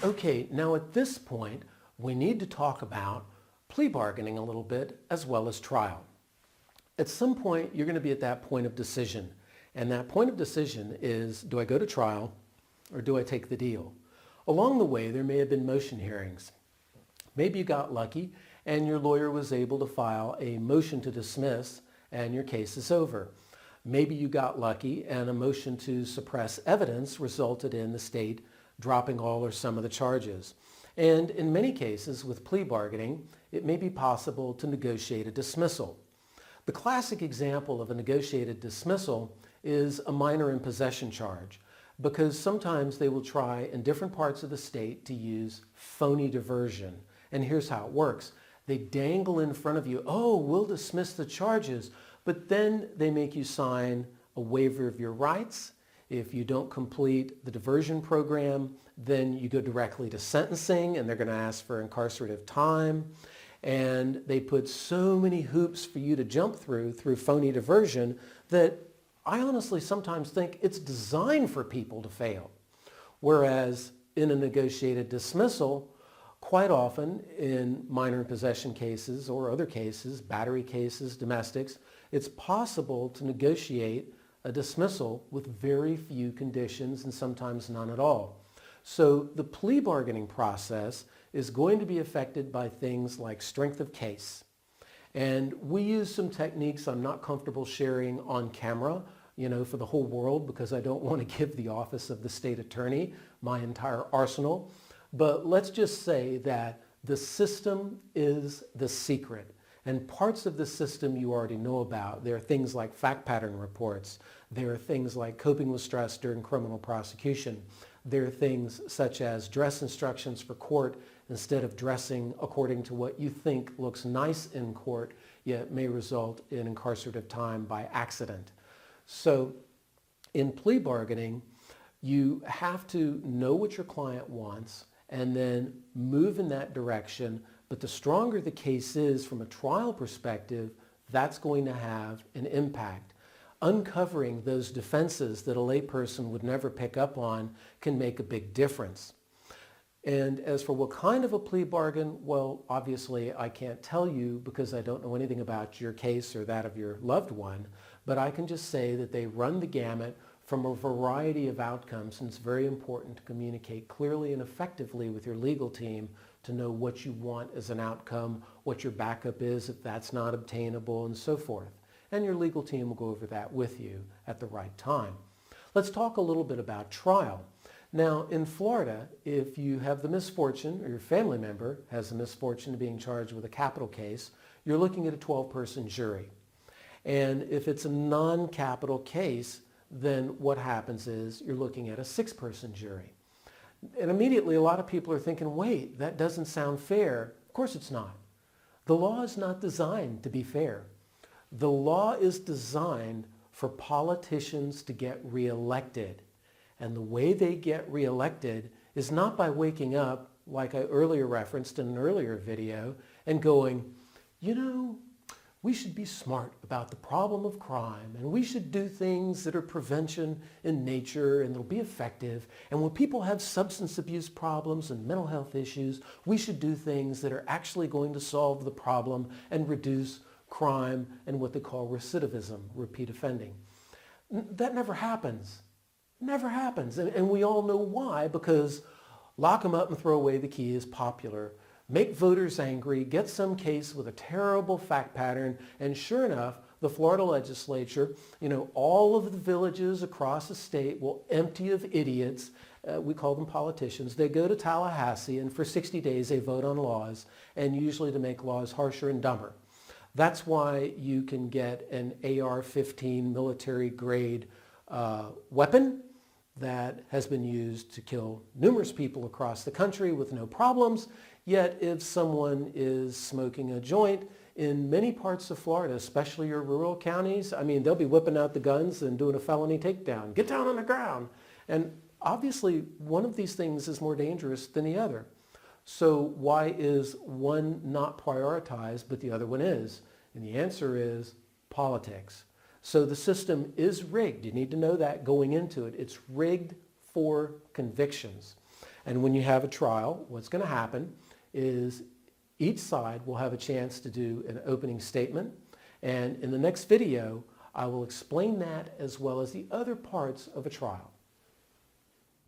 Okay, now at this point, we need to talk about plea bargaining a little bit as well as trial. At some point, you're going to be at that point of decision. And that point of decision is, do I go to trial or do I take the deal? Along the way, there may have been motion hearings. Maybe you got lucky and your lawyer was able to file a motion to dismiss and your case is over. Maybe you got lucky and a motion to suppress evidence resulted in the state dropping all or some of the charges. And in many cases with plea bargaining, it may be possible to negotiate a dismissal. The classic example of a negotiated dismissal is a minor in possession charge, because sometimes they will try in different parts of the state to use phony diversion. And here's how it works. They dangle in front of you, oh, we'll dismiss the charges, but then they make you sign a waiver of your rights. If you don't complete the diversion program, then you go directly to sentencing and they're going to ask for incarcerative time. And they put so many hoops for you to jump through phony diversion that I honestly sometimes think it's designed for people to fail. Whereas in a negotiated dismissal, quite often in minor possession cases or other cases, battery cases, domestics, it's possible to negotiate a dismissal with very few conditions and sometimes none at all. So the plea bargaining process is going to be affected by things like strength of case. And we use some techniques I'm not comfortable sharing on camera, for the whole world, because I don't want to give the office of the state attorney my entire arsenal. But let's just say that the system is the secret. And parts of the system you already know about. There are things like fact pattern reports. There are things like coping with stress during criminal prosecution. There are things such as dress instructions for court instead of dressing according to what you think looks nice in court, yet may result in incarcerative time by accident. So in plea bargaining, you have to know what your client wants and then move in that direction. But the stronger the case is from a trial perspective, that's going to have an impact. Uncovering those defenses that a layperson would never pick up on can make a big difference. And as for what kind of a plea bargain, well, obviously I can't tell you because I don't know anything about your case or that of your loved one, but I can just say that they run the gamut from a variety of outcomes, and it's very important to communicate clearly and effectively with your legal team to know what you want as an outcome, what your backup is if that's not obtainable, and so forth. And your legal team will go over that with you at the right time. Let's talk a little bit about trial. Now, in Florida, if you have the misfortune, or your family member has the misfortune of being charged with a capital case, you're looking at a 12-person jury. And if it's a non-capital case, then what happens is you're looking at a 6-person jury. And immediately a lot of people are thinking, wait, that doesn't sound fair. Of course it's not. The law is not designed to be fair. The law is designed for politicians to get reelected. And the way they get reelected is not by waking up, like I earlier referenced in an earlier video, and going, we should be smart about the problem of crime, and we should do things that are prevention in nature and that'll be effective. And when people have substance abuse problems and mental health issues, we should do things that are actually going to solve the problem and reduce crime and what they call recidivism, repeat offending. That never happens. Never happens. And we all know why, because lock them up and throw away the key is popular. Make voters angry, get some case with a terrible fact pattern, and sure enough, the Florida legislature, all of the villages across the state will empty of idiots. We call them politicians. They go to Tallahassee, and for 60 days they vote on laws, and usually to make laws harsher and dumber. That's why you can get an AR-15 military-grade weapon that has been used to kill numerous people across the country with no problems. Yet if someone is smoking a joint in many parts of Florida, especially your rural counties, they'll be whipping out the guns and doing a felony takedown. Get down on the ground. And obviously, one of these things is more dangerous than the other. So why is one not prioritized, but the other one is? And the answer is politics. So the system is rigged. You need to know that going into it. It's rigged for convictions. And when you have a trial, what's going to happen is each side will have a chance to do an opening statement. And in the next video, I will explain that as well as the other parts of a trial.